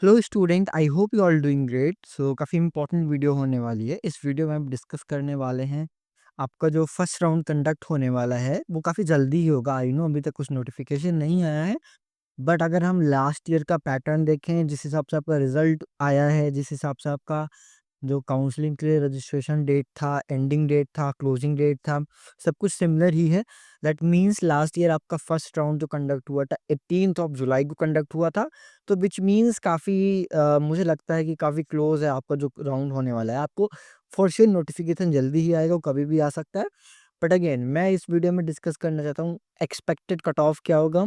Hello student, I hope you all doing great. So काफ़ी important video होने वाली है। इस वीडियो में हम डिस्कस करने वाले हैं आपका जो फर्स्ट राउंड कंडक्ट होने वाला है वो काफ़ी जल्दी ही होगा। आई नो अभी तक कुछ नोटिफिकेशन नहीं आया है, बट अगर हम लास्ट ईयर का पैटर्न देखें, जिस हिसाब से आपका रिजल्ट आया है, जिस हिसाब से आपका जो काउंसलिंग के लिए रजिस्ट्रेशन डेट था, एंडिंग डेट था, क्लोजिंग डेट था, सब कुछ सिमिलर ही है। दैट मीन्स लास्ट ईयर आपका फर्स्ट राउंड जो कंडक्ट हुआ था 18th ऑफ जुलाई को कंडक्ट हुआ था। तो विच मीन्स काफ़ी मुझे लगता है कि काफ़ी क्लोज है आपका जो राउंड होने वाला है। आपको फॉर श्योर नोटिफिकेशन जल्दी ही आएगा, वो कभी भी आ सकता है। बट अगेन मैं इस वीडियो में डिस्कस करना चाहता हूँ एक्सपेक्टेड कट ऑफ क्या होगा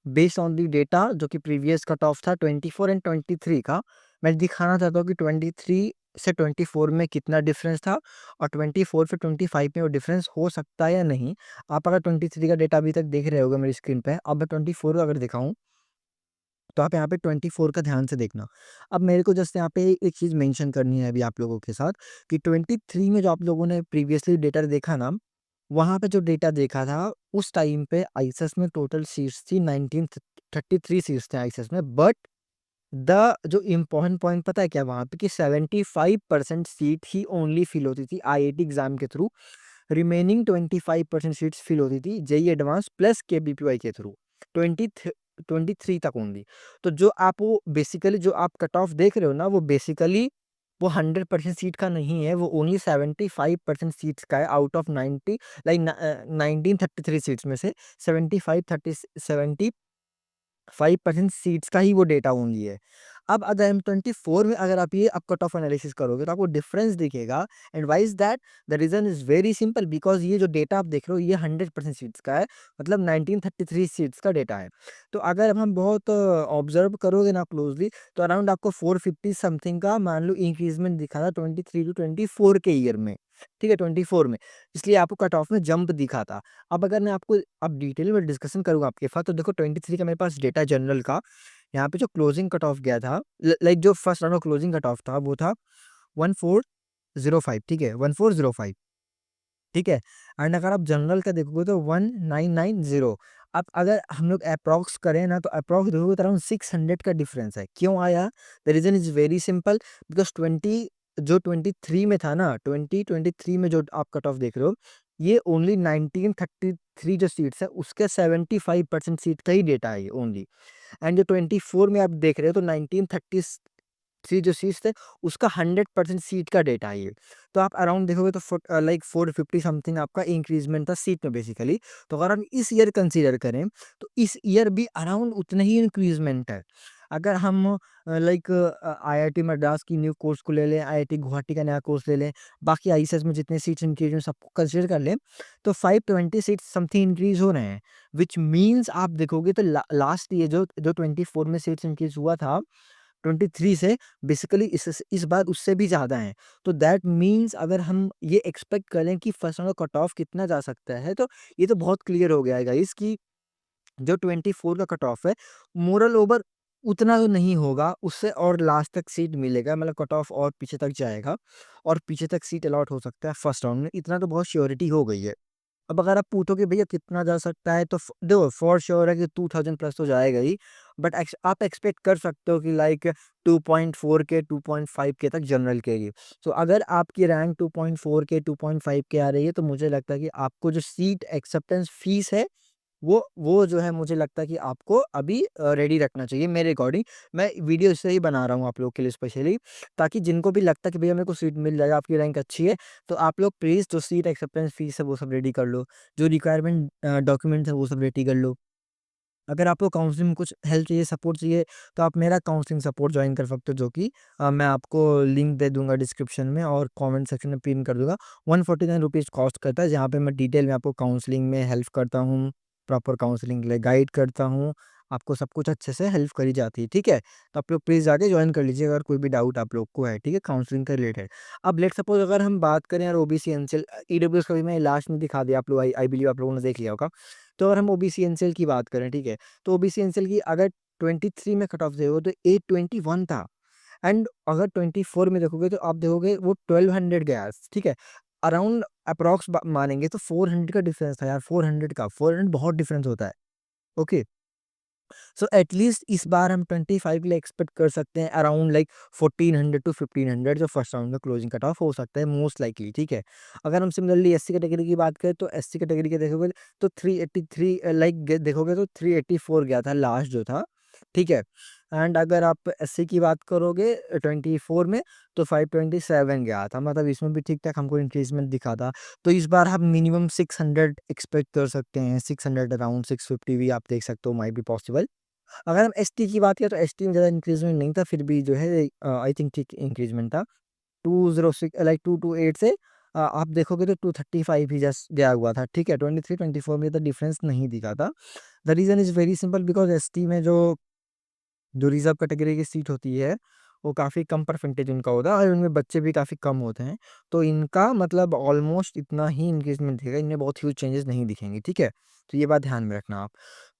बेस्ड ऑन दी डेटा जो कि प्रीवियस कट ऑफ था 24 एंड 23 का। मैं दिखाना चाहता हूँ कि 23 से 24 में कितना डिफरेंस था और 24 से 25 में वो डिफरेंस हो सकता है या नहीं। आप अगर 23 का डेटा अभी तक देख रहे होगे मेरी स्क्रीन पे, अब मैं 24 का अगर दिखाऊं तो आप यहाँ पे 24 का ध्यान से देखना। अब मेरे को जस्ट यहाँ पे एक चीज़ मेंशन करनी है अभी आप लोगों के साथ कि 23 में जो आप लोगों ने प्रीवियसली डेटा देखा ना, वहाँ पे जो डेटा देखा था उस टाइम पे आईसीएस में टोटल सीट्स थी 1933 सीट्स थे आईसीएस में। बट द जो इम्पोर्टेंट पॉइंट पता है क्या वहाँ पे कि 75% सीट ही ओनली फिल होती थी आईआईटी एग्जाम के थ्रू। रिमेनिंग 25% सीट्स फिल होती थी जेई एडवांस प्लस केबीपीवाई के थ्रू। 23 तक ओनली। तो जो आप वो बेसिकली जो आप कट ऑफ देख रहे हो ना, वो बेसिकली वो 100% सीट का नहीं है, वो ओनली 75% सीट्स का है आउट ऑफ 90। लाइक 1933 सीट्स में से 5% सीट्स का ही वो डेटा ओनली है। अब अगर M24 में अगर आप ये अब कट ऑफ एनालिसिस करोगे तो आपको डिफरेंस दिखेगा। And why is that? The reason is very simple, because ये जो डेटा आप देख रहे हो ये 100% सीट्स का है, मतलब 1933 सीट्स का डेटा है। तो अगर हम बहुत ऑब्जर्व करोगे ना क्लोजली, तो अराउंड आपको 450 समथिंग का मान लो इंक्रीजमेंट दिखा था 23 टू 24 के ईयर में। ठीक है, 24 में, इसलिए आपको कट ऑफ में जंप दिखा था। अब अगर मैं आपको अब डिटेल में डिस्कशन करूँगा आपके साथ, तो देखो 23 का मेरे पास डेटा जनरल का, यहाँ पे जो क्लोजिंग कट ऑफ गया था, लाइक जो फर्स्ट राउंड का क्लोजिंग कट ऑफ था वो था 1405। ठीक है, 1405। ठीक है। एंड अगर आप जनरल का देखोगे तो 1990। अब अगर हम लोग अप्रॉक्स करें ना, तो अप्रॉक्स देखोगे तो अराउंड 600 का डिफरेंस है। क्यों आया? The reason is very simple, because 23 में था ना, 2023 में जो आप कट ऑफ देख रहे हो, ये ओनली 1933 जो सीट्स है उसके 75% सीट का ही डेटा है ये ओनली। एंड जो 24 में आप देख रहे हो तो 1933 जो सीट्स थे उसका 100% सीट का डेटा है ये। तो आप अराउंड देखोगे तो लाइक 450 समथिंग आपका इंक्रीजमेंट था सीट में बेसिकली। तो अगर हम इस ईयर कंसीडर करें तो इस ईयर भी अराउंड उतना ही इंक्रीजमेंट है। अगर हम लाइक आईआईटी मद्रास की न्यू कोर्स को ले लें, आईआईटी गुवाहाटी का नया कोर्स ले लें, बाकी आईसीएस में जितने सीट्स इंक्रीज हैं सबको कंसीडर कर लें, तो 520 सीट्स समथिंग इंक्रीज हो रहे हैं। विच मीन्स आप देखोगे तो लास्ट ईयर जो जो 24 में सीट्स इंक्रीज हुआ था 23 से, बेसिकली इस बार उससे भी ज़्यादा है। तो दैट मीन्स अगर हम ये एक्सपेक्ट करें कि फर्स्ट राउंड का कट ऑफ कितना जा सकता है, तो ये तो बहुत क्लियर हो गया है गाइस कि जो 24 का कट ऑफ है मोरल ओवर उतना तो नहीं होगा, उससे और लास्ट तक सीट मिलेगा, मतलब कट ऑफ और पीछे तक जाएगा और पीछे तक सीट अलॉट हो सकता है फर्स्ट राउंड में, इतना तो बहुत श्योरिटी हो गई है। अब अगर आप पूछोगे भैया कितना जा सकता है, तो देखो फॉर श्योर है कि 2000 प्लस तो जाएगा ही। बट आप एक्सपेक्ट कर सकते हो कि लाइक 2.4 के 2.5 के तक जनरल के लिए। तो अगर आपकी रैंक 2.4 के 2.5 के आ रही है, तो मुझे लगता है कि आपको जो सीट एक्सेप्टेंस फीस है वो जो है मुझे लगता है कि आपको अभी रेडी रखना चाहिए मेरे अकॉर्डिंग। मैं वीडियो इससे ही बना रहा हूँ आप लोग के लिए स्पेशली, ताकि जिनको भी लगता है कि भैया मेरे को सीट मिल जाएगा, आपकी रैंक अच्छी है, तो आप लोग प्लीज़ जो सीट एक्सेप्टेंस फीस है वो सब रेडी कर लो, जो रिक्वायरमेंट डॉक्यूमेंट्स है वो सब रेडी कर लो। अगर आपको काउंसलिंग में कुछ हेल्प चाहिए, सपोर्ट चाहिए, तो आप मेरा काउंसलिंग सपोर्ट ज्वाइन कर सकते हो, जो कि मैं आपको लिंक दे दूंगा डिस्क्रिप्शन में और कमेंट सेक्शन में पिन कर दूंगा। 149 रुपीज़ कॉस्ट करता है, जहाँ पे मैं डिटेल में आपको काउंसलिंग में हेल्प करता हूँ, प्रॉपर काउंसलिंग के लिए गाइड करता हूँ, आपको सब कुछ अच्छे से हेल्प करी जाती है। ठीक है, तो आप लोग प्लीज़ जाके ज्वाइन कर लीजिए अगर कोई भी डाउट आप लोग को है। ठीक है, काउंसलिंग के रिलेटेड। अब लेट सपोज अगर हम बात करें यार ओबीसी एनसीएल ईडब्ल्यूएस का भी मैं लास्ट में दिखा दिया, आप लोग आई बिलीव आप लोगों ने देख लिया होगा। तो अगर हम ओबीसी एनसीएल की बात करें, ठीक है, तो ओबीसी एनसीएल की अगर 23 में कट ऑफ देखो तो 821 था। एंड अगर 24 में देखोगे तो आप देखोगे वो 1200 गया। ठीक है, अराउंड अप्रॉक्स मानेंगे तो 400 का डिफरेंस था यार। 400 का 400 बहुत डिफरेंस होता है। ओके, सो एटलीस्ट इस बार हम 25 के लिए एक्सपेक्ट कर सकते हैं अराउंड लाइक 1400 टू 1500 जो फर्स्ट राउंड में क्लोजिंग कट ऑफ हो सकता है मोस्ट लाइकली, ठीक है। अगर हम सिमिलरली एससी कैटेगरी की बात करें तो एससी कैटेगरी के देखोगे तो 383 लाइक देखोगे तो 384 गया था लास्ट जो था, ठीक है। एंड अगर आप एससी की बात करोगे 24 में तो 527 गया था, मतलब इसमें भी ठीक ठाक हमको इंक्रीजमेंट दिखा था। तो इस बार हम मिनिमम 600 एक्सपेक्ट कर सकते हैं, 600 अराउंड 650 भी आप देख सकते हो, माइट बी पॉसिबल। अगर हम एसटी की बात करें तो एसटी में ज़्यादा इंक्रीज़मेंट नहीं था, फिर भी जो है आई थिंक ठीक इंक्रीज़मेंट था। 206 लाइक 228 से आप देखोगे तो 235 ही जस्ट गया हुआ था, ठीक है। 23-24 में तो डिफरेंस नहीं दिखा था। The reason is very simple because ST में जो रिज़र्व कैटेगरी की सीट होती है, वो काफ़ी कम परसेंटेज उनका होता है और उनमें बच्चे भी काफ़ी कम होते हैं। तो इनका मतलब ऑलमोस्ट इतना ही इंक्रीज़मेंट दिखेगा, इनमें बहुत ह्यूज चेंजेस नहीं दिखेंगे, ठीक है। तो ये बात ध्यान में रखना आप।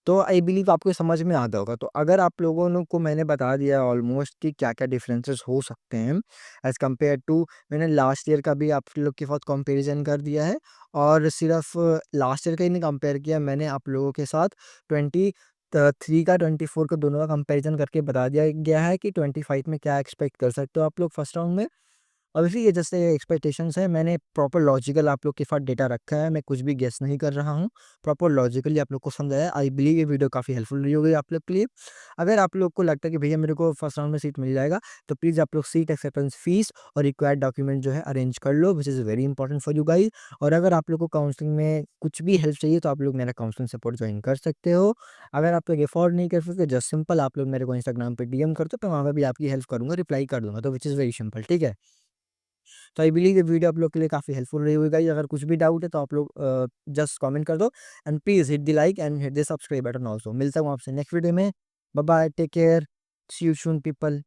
तो आई बिलीव आपको समझ में आता होगा। तो अगर आप लोगों को मैंने बता दिया ऑलमोस्ट कि क्या-क्या डिफरेंसेस हो सकते हैं एज़ कम्पेयर टू, मैंने लास्ट ईयर का भी आप लोग के साथ कंपैरिज़न कर दिया है और सिर्फ़ लास्ट ईयर का ही नहीं कंपेयर किया, मैंने आप लोगों के साथ 23 का 24 का दोनों का कंपैरिज़न करके बता दिया गया है कि 25 में क्या एक्सपेक्ट कर सकते हो आप लोग फर्स्ट राउंड में। ऑब्वियसली ये जैसे एक्सपेक्टेशंस है, मैंने प्रॉपर लॉजिकल आप लोग के साथ डेटा रखा है, मैं कुछ भी गेस नहीं कर रहा हूँ, प्रॉपर लॉजिकली आप लोग को समझाया। आई बिलीव ये वीडियो काफ़ी हेल्पफुल रही होगी आप लोग के लिए। अगर आप लोग को लगता है कि भैया मेरे को फर्स्ट राउंड में सीट मिल जाएगा, तो प्लीज़ आप लोग सीट एक्सेप्टेंस फीस और रिक्वायर्ड डॉक्यूमेंट जो है अरेंज कर लो, which is very important for you guys. और अगर आप लोग को काउंसलिंग में कुछ भी हेल्प चाहिए तो आप लोग मेरा काउंसलिंग सपोर्ट ज्वाइन कर सकते हो। अगर आप लोग अफोर्ड नहीं कर सकते, जस्ट सिंपल आप लोग मेरे को इंस्टाग्राम पे डीएम कर दो, तो वहाँ पे भी आपकी हेल्प करूँगा, रिप्लाई कर दूँगा, तो विच इज़ वेरी सिंपल, ठीक है। तो आई बिलीव ये वीडियो आप लोग के लिए काफ़ी हेल्पफुल रही होगी गाइस। अगर कुछ भी डाउट है तो आप लोग जस्ट कमेंट कर दो and please hit the like and hit the subscribe button also. मिलता हूँ आपसे नेक्स्ट वीडियो में। Bye bye, take care, see you soon people.